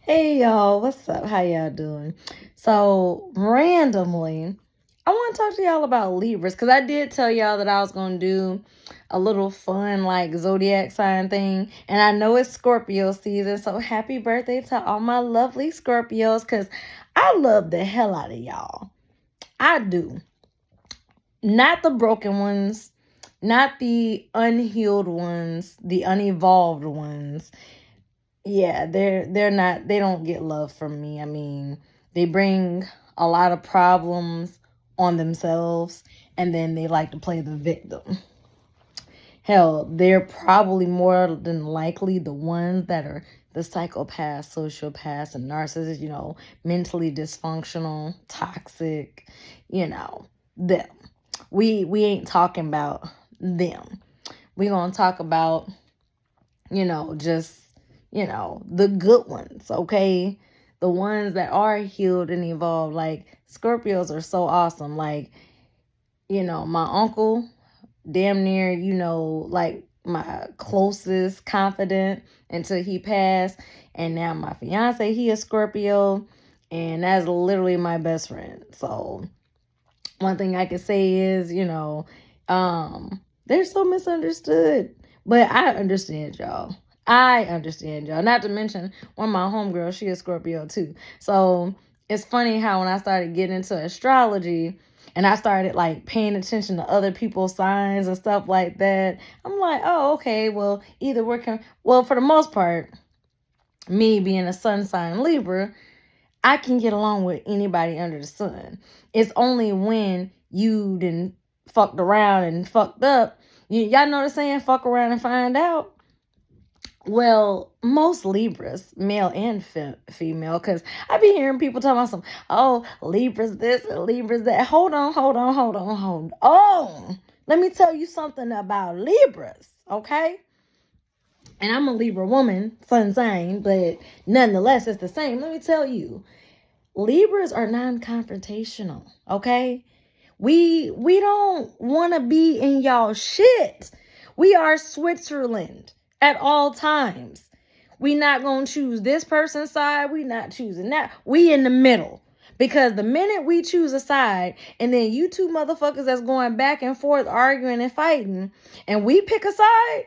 Hey y'all, what's up? How y'all doing? So, randomly, I want to talk to y'all about Libras because I did tell y'all that I was going to do a little fun, like zodiac sign thing. And I know it's Scorpio season, so happy birthday to all my lovely Scorpios because I love the hell out of y'all. I do. Not the broken ones, not the unhealed ones, the unevolved ones. Yeah, they're not, they don't get love from me. I mean, they bring a lot of problems on themselves and then they like to play the victim. Hell, they're probably more than likely the ones that are the psychopaths, sociopaths, and narcissists, mentally dysfunctional, toxic, them. We ain't talking about them. We gonna talk about just, the good ones, okay? The ones that are healed and evolved. Like, Scorpios are so awesome. Like, my uncle, damn near, like my closest confidant until he passed. And now my fiance, he is Scorpio. And that's literally my best friend. So, one thing I can say is, they're so misunderstood. But I understand y'all. I understand y'all. Not to mention one of my homegirls, she is Scorpio too. So it's funny how when I started getting into astrology and I started like paying attention to other people's signs and stuff like that, I'm like, oh, okay, well, either well, for the most part, me being a sun sign Libra, I can get along with anybody under the sun. It's only when you done fucked around and fucked up. Y'all know the saying, fuck around and find out? Well, most Libras, male and female, because I be hearing people talking about oh, Libras this and Libras that. Hold on. Let me tell you something about Libras, okay? And I'm a Libra woman, sun sign, but nonetheless, it's the same. Let me tell you, Libras are non-confrontational, okay? We don't want to be in y'all shit. We are Switzerland at all times. We not going to choose this person's side. We not choosing that. We in the middle. Because the minute we choose a side and then you two motherfuckers that's going back and forth arguing and fighting and we pick a side,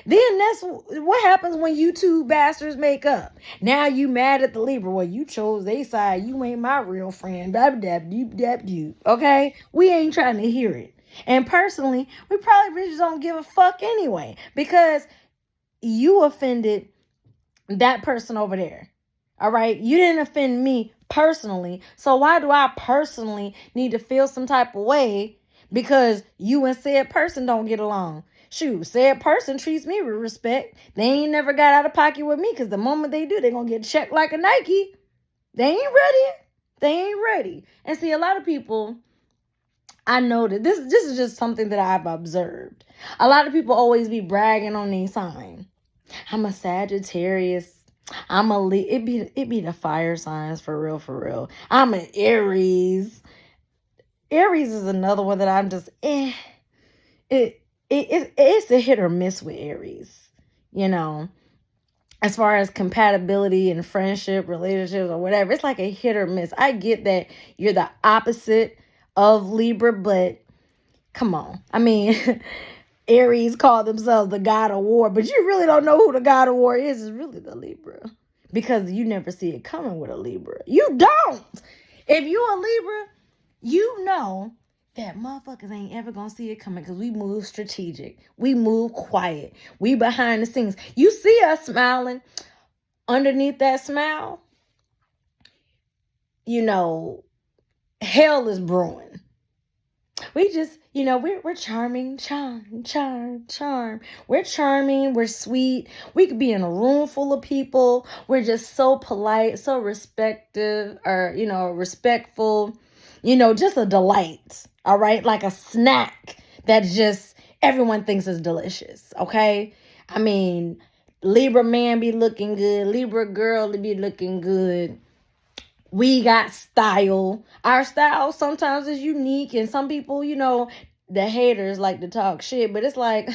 then that's what happens when you two bastards make up. Now you mad at the Libra. Well, you chose their side. You ain't my real friend. Okay? We ain't trying to hear it. And personally, we probably just don't give a fuck anyway. Because you offended that person over there. All right? You didn't offend me personally. So why do I personally need to feel some type of way because you and said person don't get along? Shoot, said person treats me with respect. They ain't never got out of pocket with me because the moment they do, they're going to get checked like a Nike. They ain't ready. They ain't ready. And see, a lot of people, I know that this is just something that I've observed. A lot of people always be bragging on their sign. I'm a Sagittarius. It be the fire signs for real, for real. I'm an Aries. Aries is another one that I'm just it's a hit or miss with Aries, as far as compatibility and friendship, relationships, or whatever. It's like a hit or miss. I get that you're the opposite of Libra, but come on. I mean, Aries call themselves the god of war, but you really don't know who the god of war is. It's really the Libra. Because you never see it coming with a Libra. You don't. If you a Libra, you know that motherfuckers ain't ever gonna see it coming because we move strategic. We move quiet. We behind the scenes. You see us smiling. Underneath that smile, hell is brewing. We just, we're charming, charm. We're charming, we're sweet. We could be in a room full of people. We're just so polite, so respectful, just a delight. All right, like a snack that just everyone thinks is delicious. Okay, I mean, Libra man be looking good, Libra girl be looking good. We got style. Our style sometimes is unique, and some people, the haters like to talk shit, but it's like,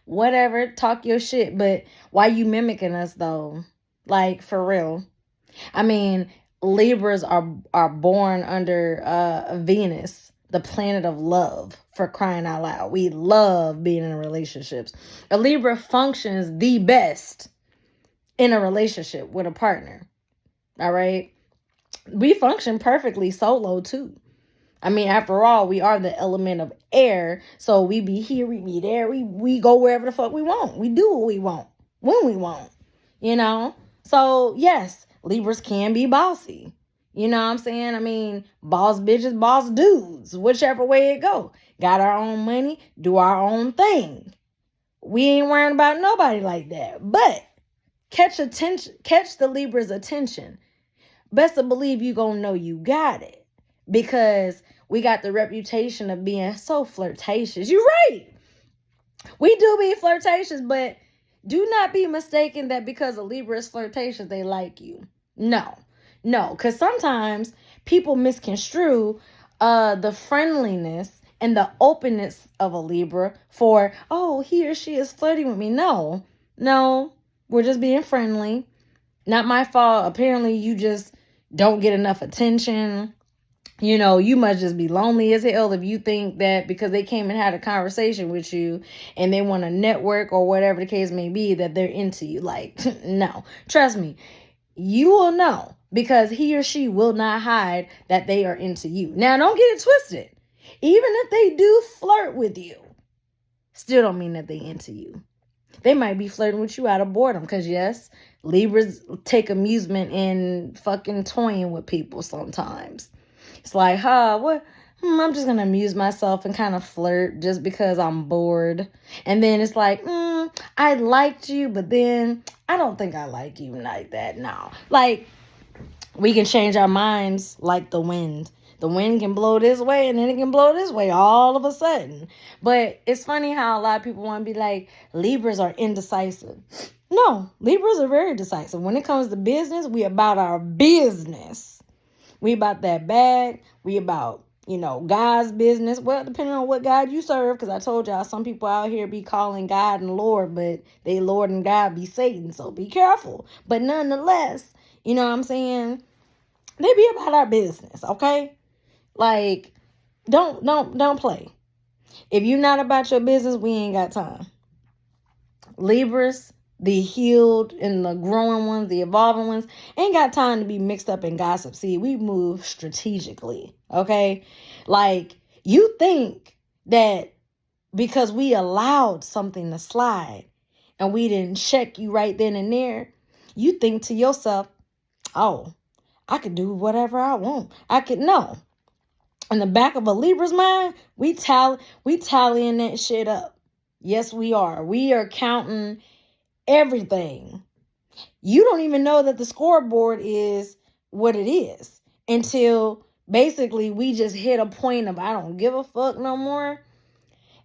whatever, talk your shit. But why you mimicking us though? Like, for real. I mean, Libras are born under Venus, the planet of love, for crying out loud. We love being in relationships. A Libra functions the best in a relationship with a partner. All right? We function perfectly solo too. I mean, after all, we are the element of air. So we be here, we be there, we go wherever the fuck we want. We do what we want, when we want, you know? So yes, Libras can be bossy. You know what I'm saying? I mean, boss bitches, boss dudes, whichever way it go. Got our own money, do our own thing. We ain't worrying about nobody like that. But catch the Libra's attention. Best to believe you gonna know you got it. Because we got the reputation of being so flirtatious. You're right. We do be flirtatious, but do not be mistaken that because a Libra is flirtatious, they like you. No. Because sometimes people misconstrue the friendliness and the openness of a Libra for, oh, he or she is flirting with me. No, we're just being friendly. Not my fault. Apparently, you just don't get enough attention. You know, you must just be lonely as hell if you think that because they came and had a conversation with you and they want to network or whatever the case may be that they're into you. Like, no, trust me, you will know because he or she will not hide that they are into you. Now, don't get it twisted. Even if they do flirt with you, still don't mean that they into you. They might be flirting with you out of boredom because, yes, Libras take amusement in fucking toying with people sometimes. It's like, what? I'm just going to amuse myself and kind of flirt just because I'm bored. And then it's like, I liked you, but then I don't think I like you like that. No. Like, we can change our minds like the wind. The wind can blow this way and then it can blow this way all of a sudden. But it's funny how a lot of people want to be like, Libras are indecisive. No, Libras are very decisive. When it comes to business, we about our business. We about that bag. We about, God's business. Well, depending on what God you serve, because I told y'all some people out here be calling God and Lord, but they Lord and God be Satan. So be careful. But nonetheless, you know what I'm saying? They be about our business, okay? Like, don't play. If you're not about your business, we ain't got time. Libras, the healed and the growing ones, the evolving ones, ain't got time to be mixed up in gossip. See, we move strategically, okay? Like, you think that because we allowed something to slide and we didn't check you right then and there, you think to yourself, oh, I could do whatever I want. No. In the back of a Libra's mind, we tallying that shit up. Yes, we are. We are counting everything. You don't even know that the scoreboard is what it is until basically we just hit a point of I don't give a fuck no more.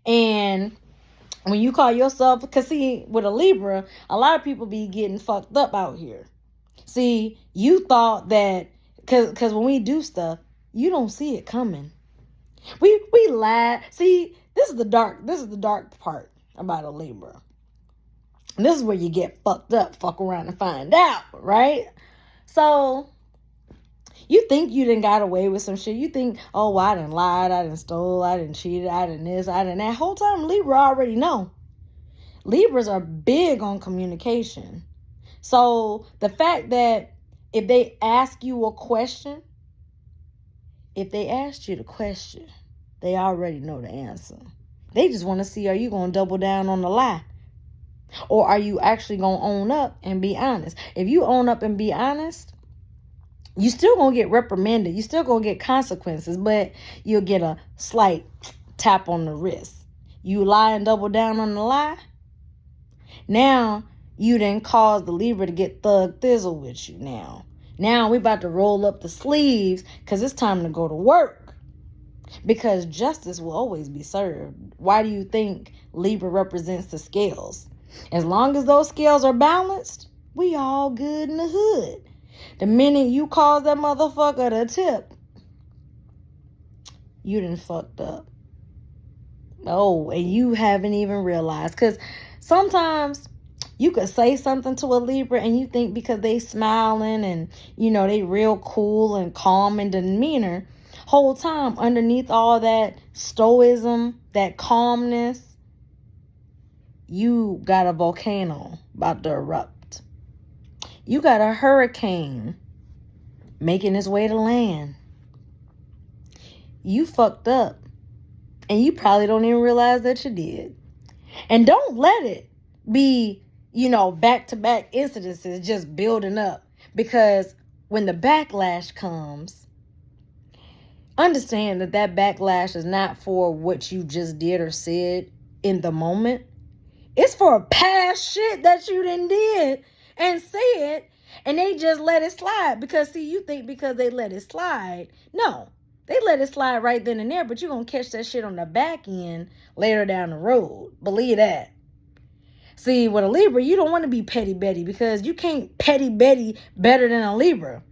And when you call yourself, because see, with a Libra, a lot of people be getting fucked up out here. See, you thought that because when we do stuff, you don't see it coming. We lie. See, this is the dark part about a Libra. This is where you get fucked up, fuck around and find out, right? So you think you done got away with some shit. You think, oh, well, I done lied, I done stole, I done cheated, I done this, I done that. Whole time Libra already know. Libras are big on communication. So the fact that if they ask you a question, if they asked you the question, they already know the answer. They just want to see, are you going to double down on the lie? Or are you actually going to own up and be honest? If you own up and be honest, you still going to get reprimanded. You still going to get consequences, but you'll get a slight tap on the wrist. You lie and double down on the lie. Now, you done caused the Libra to get thug thizzle with you now. Now, we about to roll up the sleeves because it's time to go to work. Because justice will always be served. Why do you think Libra represents the scales? As long as those scales are balanced, we all good in the hood. The minute you cause that motherfucker the tip, you done fucked up. Oh, and you haven't even realized. Because sometimes You could say something to a Libra and you think because they smiling and, they real cool and calm in demeanor, whole time underneath all that stoicism, that calmness, you got a volcano about to erupt. You got a hurricane making its way to land. You fucked up. And you probably don't even realize that you did. And don't let it be, back-to-back incidences just building up. Because when the backlash comes, understand that backlash is not for what you just did or said in the moment. It's for past shit that you done did and said, and they just let it slide. Because, see, you think because they let it slide. No, they let it slide right then and there, but you're going to catch that shit on the back end later down the road. Believe that. See, with a Libra, you don't want to be petty Betty because you can't petty Betty better than a Libra.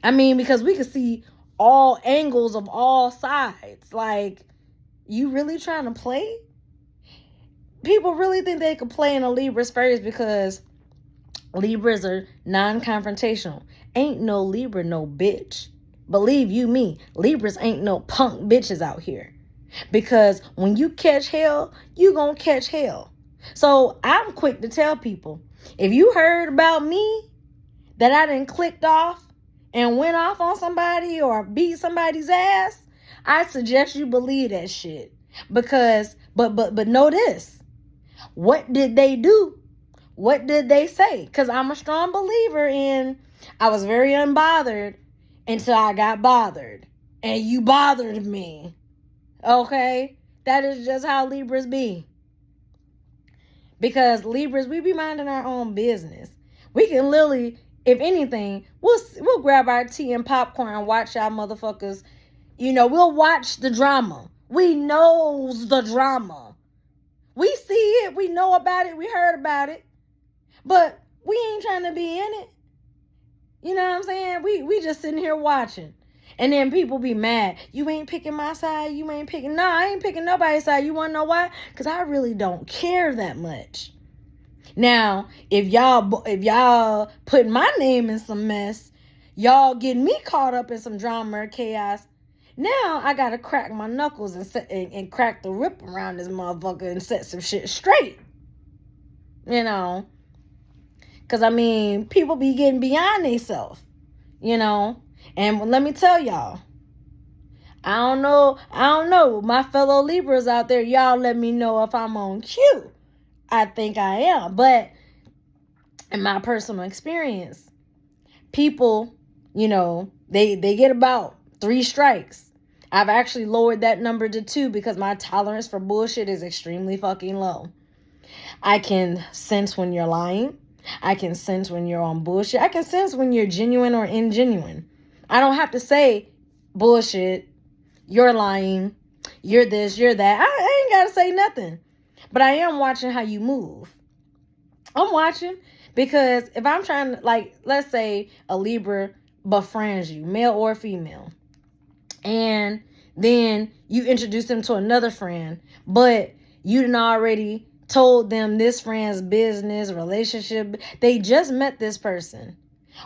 I mean, because we can see all angles of all sides. Like, you really trying to play? People really think they could play in a Libra's face because Libras are non-confrontational. Ain't no Libra no bitch. Believe you me, Libras ain't no punk bitches out here. Because when you catch hell, you gonna catch hell. So I'm quick to tell people, if you heard about me, that I done clicked off and went off on somebody or beat somebody's ass, I suggest you believe that shit. Because, but know this. What did they do? What did they say? Because I'm a strong believer in, I was very unbothered until I got bothered. And you bothered me. Okay? That is just how Libras be. Because Libras, we be minding our own business. We can literally, if anything, we'll grab our tea and popcorn and watch y'all motherfuckers. We'll watch the drama. We knows the drama. We see it. We know about it. We heard about it. But we ain't trying to be in it. You know what I'm saying? We just sitting here watching. And then people be mad. You ain't picking my side. You ain't picking. No, I ain't picking nobody's side. You want to know why? Because I really don't care that much. Now, if y'all put my name in some mess, y'all getting me caught up in some drama or chaos, now I got to crack my knuckles and crack the rip around this motherfucker and set some shit straight. Because, people be getting beyond themselves, And let me tell y'all, I don't know. My fellow Libras out there, y'all let me know if I'm on cue. I think I am. But in my personal experience, people, they get about 3 strikes. I've actually lowered that number to 2 because my tolerance for bullshit is extremely fucking low. I can sense when you're lying. I can sense when you're on bullshit. I can sense when you're genuine or ingenuine. I don't have to say bullshit, you're lying, you're this, you're that. I ain't got to say nothing. But I am watching how you move. I'm watching because if I'm trying to, let's say a Libra befriends you, male or female, and then you introduce them to another friend, but you done already told them this friend's business, relationship. They just met this person.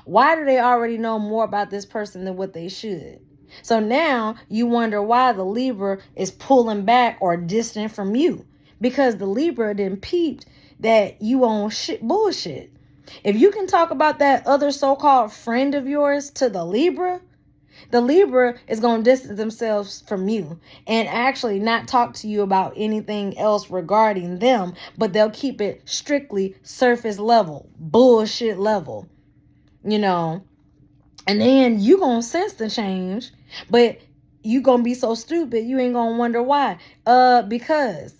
Why do they already know more about this person than what they should? So now you wonder why the Libra is pulling back or distant from you. Because the Libra didn't peeped that you on bullshit. If you can talk about that other so-called friend of yours to the Libra is going to distance themselves from you and actually not talk to you about anything else regarding them, but they'll keep it strictly surface level, bullshit level, And then you going to sense the change, but you going to be so stupid, you ain't going to wonder why. Because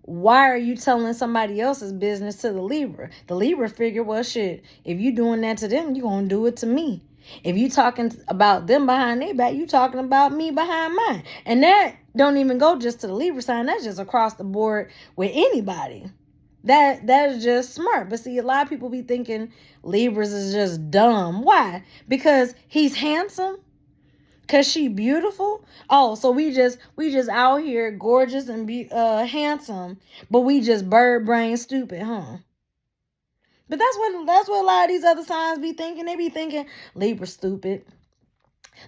why are you telling somebody else's business to the Libra? The Libra figure, well, shit, if you doing that to them, you going to do it to me. If you talking about them behind their back, you talking about me behind mine. And that don't even go just to the Libra sign. That's just across the board with anybody. That is just smart. But see, a lot of people be thinking Libras is just dumb. Why? Because he's handsome? Because she beautiful? Oh, so we just out here gorgeous and handsome, but we just bird brain stupid, huh? But that's what a lot of these other signs be thinking. They be thinking Libra stupid.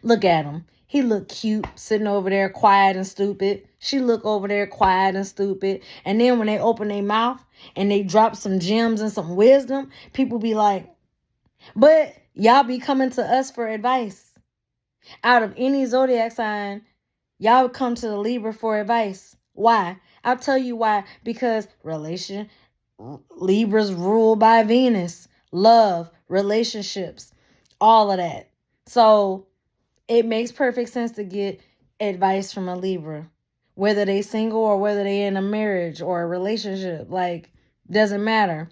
Look at him. He look cute sitting over there quiet and stupid. She look over there quiet and stupid. And then when they open their mouth and they drop some gems and some wisdom, people be like, but y'all be coming to us for advice. Out of any zodiac sign, y'all come to the Libra for advice. Why? I'll tell you why. Because Libras ruled by Venus, love, relationships, all of that. So it makes perfect sense to get advice from a Libra, whether they single or whether they in a marriage or a relationship. Like, doesn't matter.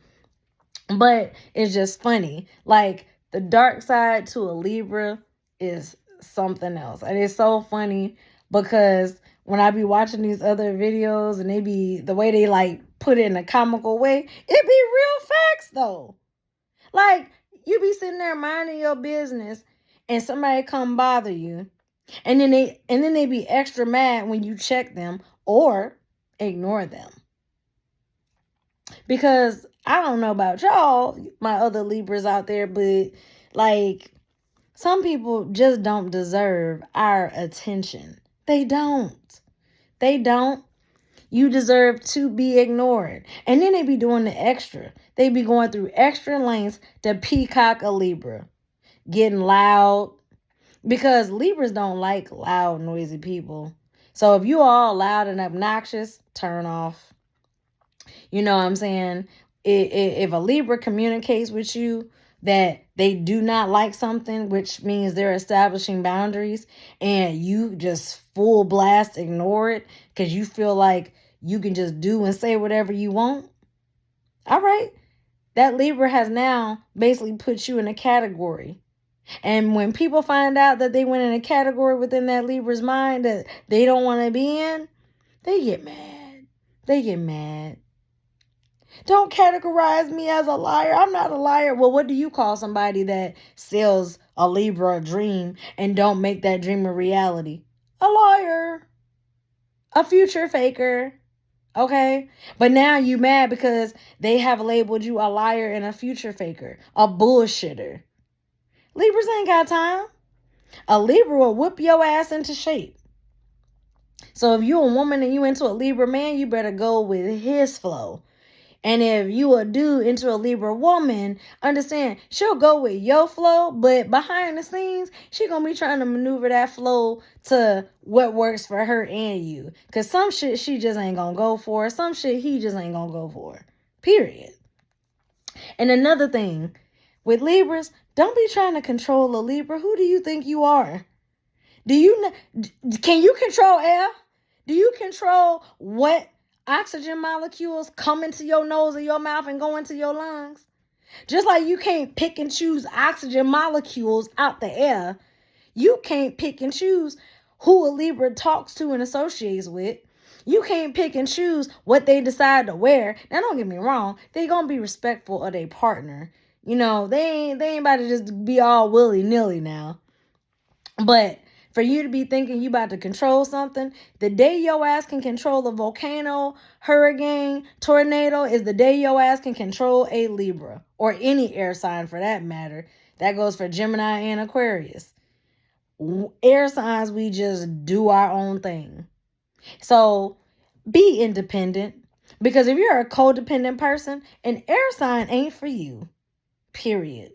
But it's just funny. Like, the dark side to a Libra is something else. And it's so funny because when I be watching these other videos and they be, the way they like put it in a comical way, it be real facts though. Like, you be sitting there minding your business and somebody come bother you. And then they be extra mad when you check them or ignore them. Because I don't know about y'all, my other Libras out there, but like, some people just don't deserve our attention. They don't. They don't. You deserve to be ignored. And then they be doing the extra. They be going through extra lengths to peacock a Libra. Getting loud. Because Libras don't like loud, noisy people. So if you all loud and obnoxious, turn off. You know what I'm saying? If a Libra communicates with you that they do not like something, which means they're establishing boundaries, and you just full blast ignore it because you feel like you can just do and say whatever you want. All right. That Libra has now basically put you in a category. And when people find out that they went in a category within that Libra's mind that they don't want to be in, they get mad. They get mad. Don't categorize me as a liar. I'm not a liar. Well, what do you call somebody that sells a Libra a dream and don't make that dream a reality? A liar. A future faker. Okay? But now you mad because they have labeled you a liar and a future faker. A bullshitter. Libras ain't got time. A Libra will whip your ass into shape. So if you're a woman and you into a Libra man, you better go with his flow. And if you a dude into a Libra woman, understand, she'll go with your flow, but behind the scenes, she gonna be trying to maneuver that flow to what works for her and you. Because some shit she just ain't gonna go for. Some shit he just ain't gonna go for. Period. And another thing, with Libras, don't be trying to control a Libra. Who do you think you are? Can you control air? Do you control what oxygen molecules come into your nose or your mouth and go into your lungs? Just like you can't pick and choose oxygen molecules out the air, you can't pick and choose who a Libra talks to and associates with. You can't pick and choose what they decide to wear. Now, don't get me wrong. They gonna be respectful of their partner. You know, they ain't about to just be all willy-nilly now. But for you to be thinking you about to control something, the day your ass can control a volcano, hurricane, tornado is the day your ass can control a Libra or any air sign for that matter. That goes for Gemini and Aquarius. Air signs, we just do our own thing. So be independent, because if you're a codependent person, an air sign ain't for you. Period.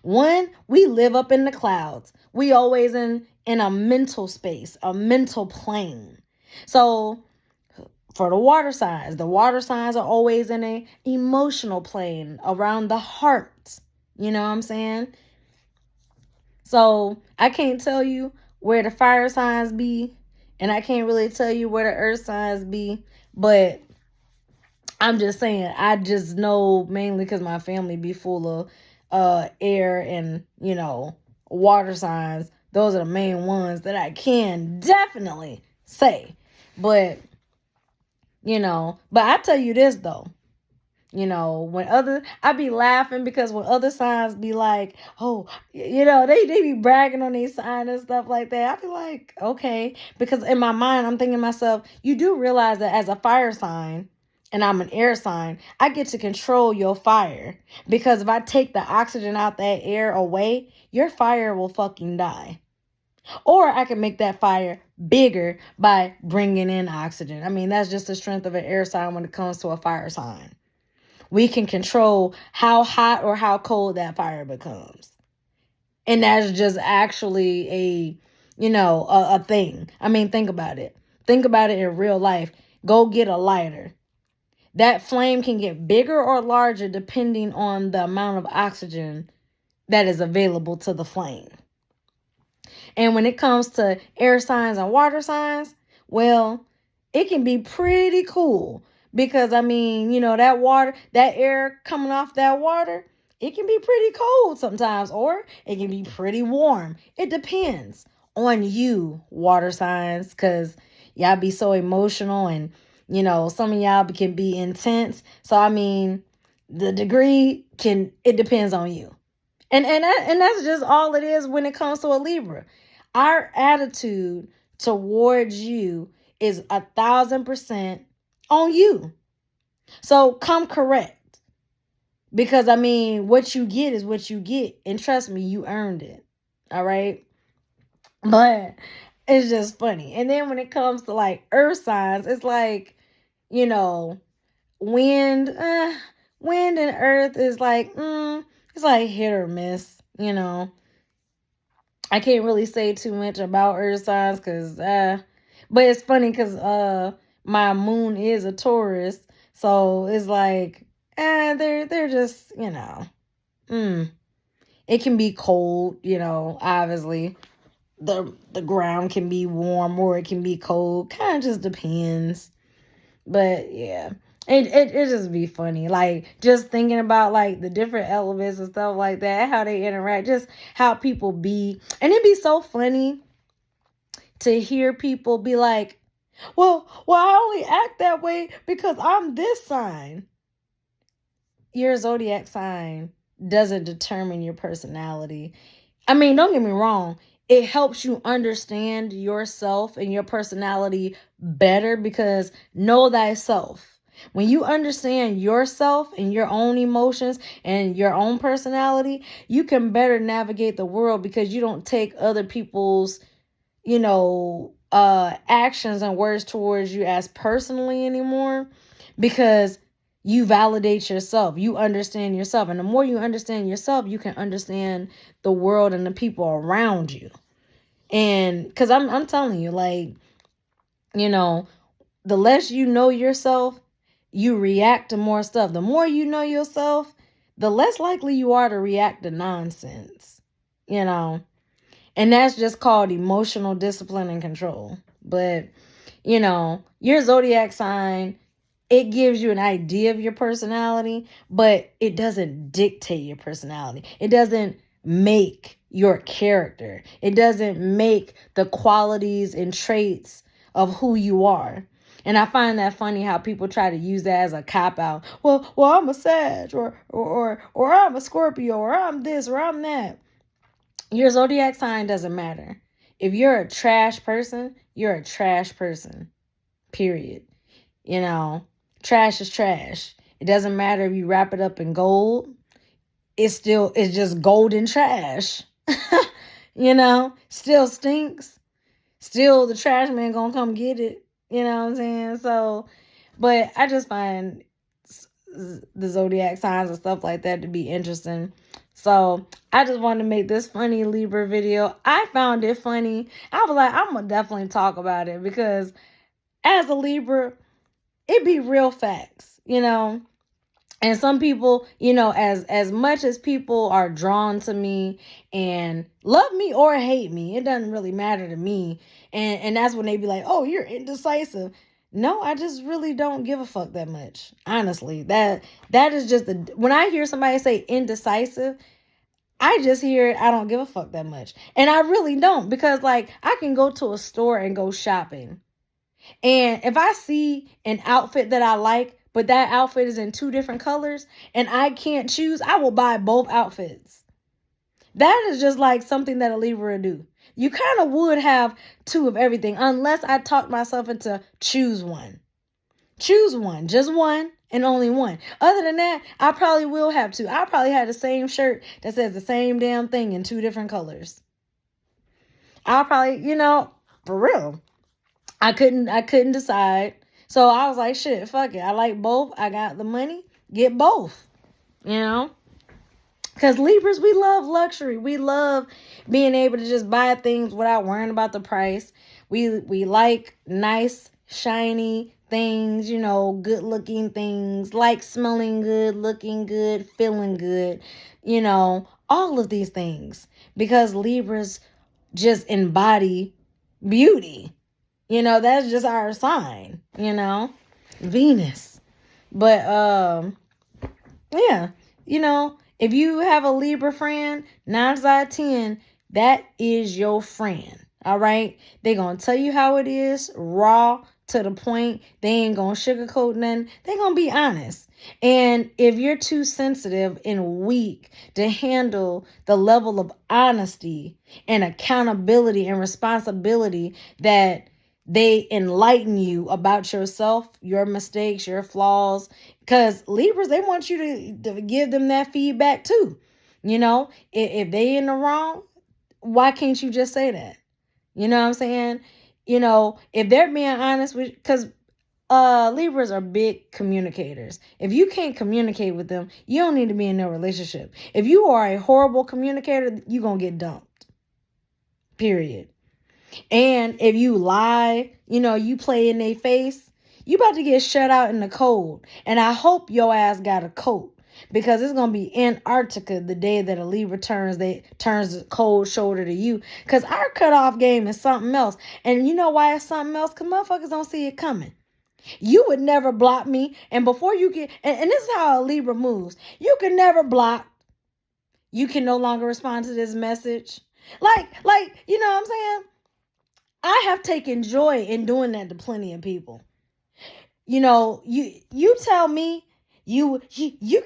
One, we live up in the clouds. We always in a mental space, a mental plane. So for the water signs are always in a emotional plane around the heart. You know what I'm saying? So I can't tell you where the fire signs be, and I can't really tell you where the earth signs be, but I'm just saying, I just know mainly because my family be full of air and, you know, water signs. Those are the main ones that I can definitely say. But, you know, but I tell you this though. You know, I be laughing because when other signs be like, oh, you know, they be bragging on these signs and stuff like that. I be like, okay. Because in my mind, I'm thinking to myself, you do realize that as a fire sign, and I'm an air sign, I get to control your fire. Because if I take the oxygen out that air away, your fire will fucking die. Or I can make that fire bigger by bringing in oxygen. I mean, that's just the strength of an air sign when it comes to a fire sign. We can control how hot or how cold that fire becomes. And that's just actually a thing. I mean, think about it. Think about it in real life. Go get a lighter. That flame can get bigger or larger depending on the amount of oxygen that is available to the flame. And when it comes to air signs and water signs, well, it can be pretty cool because, I mean, that water, that air coming off that water, it can be pretty cold sometimes, or it can be pretty warm. It depends on you, water signs, because y'all be so emotional and, some of y'all can be intense. So, I mean, the degree it depends on you. And that's just all it is when it comes to a Libra. Our attitude towards you is 1,000% on you. So come correct. Because, I mean, what you get is what you get. And trust me, you earned it. All right? But it's just funny. And then when it comes to like earth signs, it's like, wind and earth is like, it's like hit or miss, I can't really say too much about earth signs because, but it's funny because my moon is a Taurus, so it's like, they're just, it can be cold, obviously. The ground can be warm or it can be cold, kind of just depends. But yeah. It just be funny, like just thinking about like the different elements and stuff like that, how they interact, just how people be. And it'd be so funny to hear people be like, well, I only act that way because I'm this sign. Your zodiac sign doesn't determine your personality. I mean, don't get me wrong. It helps you understand yourself and your personality better because know thyself. When you understand yourself and your own emotions and your own personality, you can better navigate the world because you don't take other people's, actions and words towards you as personally anymore because you validate yourself. You understand yourself. And the more you understand yourself, you can understand the world and the people around you. And because I'm telling you, like, the less you know yourself, you react to more stuff. The more you know yourself, the less likely you are to react to nonsense, And that's just called emotional discipline and control. But, your zodiac sign, it gives you an idea of your personality, but it doesn't dictate your personality. It doesn't make your character. It doesn't make the qualities and traits of who you are. And I find that funny how people try to use that as a cop out. Well, I'm a Sag or I'm a Scorpio or I'm this or I'm that. Your zodiac sign doesn't matter. If you're a trash person, you're a trash person. Period. Trash is trash. It doesn't matter if you wrap it up in gold. It's just golden trash. Still stinks. Still the trash man gonna come get it. You know what I'm saying? So, but I just find the zodiac signs and stuff like that to be interesting. So I just wanted to make this funny Libra video. I found it funny. I was like, I'm gonna definitely talk about it because as a Libra, it be real facts, And some people, as much as people are drawn to me and love me or hate me, it doesn't really matter to me. And that's when they be like, oh, you're indecisive. No, I just really don't give a fuck that much. Honestly, that is just when I hear somebody say indecisive, I just hear it. I don't give a fuck that much. And I really don't because like I can go to a store and go shopping. And if I see an outfit that I like, but that outfit is in 2 different colors and I can't choose, I will buy both outfits. That is just like something that a Libra would do. You kind of would have 2 of everything unless I talk myself into choose one. Choose one, just one and only one. Other than that, I probably will have two. I probably have the same shirt that says the same damn thing in two different colors. I'll probably, for real. I couldn't decide. So I was like, shit, fuck it. I like both. I got the money. Get both. Because Libras, we love luxury. We love being able to just buy things without worrying about the price. We like nice, shiny things, good looking things, like smelling good, looking good, feeling good, all of these things. Because Libras just embody beauty. That's just our sign, Venus. But yeah, if you have a Libra friend, 9 out of 10, that is your friend. All right. They're going to tell you how it is, raw, to the point. They ain't going to sugarcoat nothing. They're going to be honest. And if you're too sensitive and weak to handle the level of honesty and accountability and responsibility that they enlighten you about yourself, your mistakes, your flaws, because Libras, they want you to give them that feedback too. If they in the wrong, why can't you just say that? You know what I'm saying? If they're being honest with, because Libras are big communicators. If you can't communicate with them, you don't need to be in their relationship. If you are a horrible communicator, you're going to get dumped. Period. And if you lie, you play in their face, you about to get shut out in the cold. And I hope your ass got a coat, because it's going to be Antarctica the day that a Libra turns the cold shoulder to you. Because our cutoff game is something else. And you know why it's something else? Because motherfuckers don't see it coming. You would never block me. And before you get, and this is how a Libra moves. You can never block. You can no longer respond to this message. Like, you know what I'm saying? I have taken joy in doing that to plenty of people. You tell me you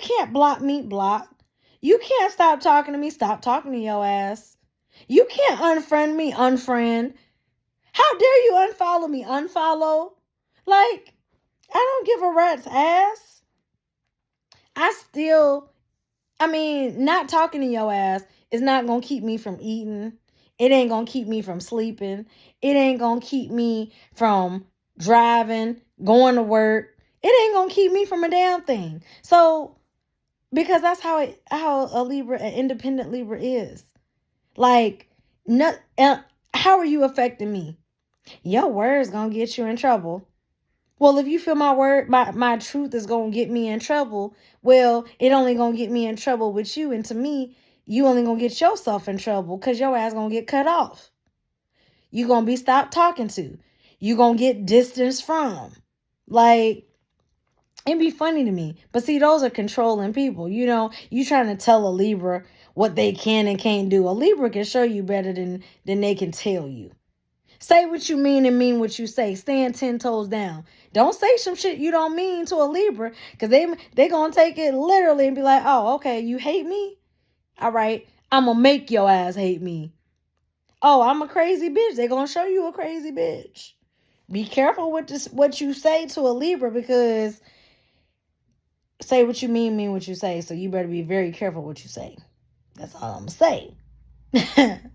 can't block me, block. You can't stop talking to me, stop talking to your ass. You can't unfriend me, unfriend. How dare you unfollow me, unfollow? Like, I don't give a rat's ass. Not talking to your ass is not going to keep me from eating. It ain't going to keep me from sleeping. It ain't going to keep me from driving, going to work. It ain't going to keep me from a damn thing. So, because that's how a Libra, an independent Libra is. Like, how are you affecting me? Your word's going to get you in trouble. Well, if you feel my word, my truth is going to get me in trouble, well, it only going to get me in trouble with you. And to me, you only going to get yourself in trouble, because your ass going to get cut off. You going to be stopped talking to. You going to get distanced from. Like, it'd be funny to me. But see, those are controlling people. You trying to tell a Libra what they can and can't do. A Libra can show you better than they can tell you. Say what you mean and mean what you say. Stand 10 toes down. Don't say some shit you don't mean to a Libra, because they going to take it literally and be like, oh, okay, you hate me? All right, I'm going to make your ass hate me. Oh, I'm a crazy bitch. They going to show you a crazy bitch. Be careful with what you say to a Libra, because say what you mean what you say. So you better be very careful what you say. That's all I'm going to say.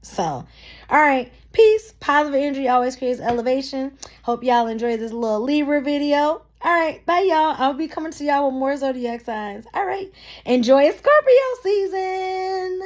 So, all right, peace. Positive energy always creates elevation. Hope y'all enjoyed this little Libra video. All right, bye y'all. I'll be coming to y'all with more zodiac signs. All right, enjoy Scorpio season.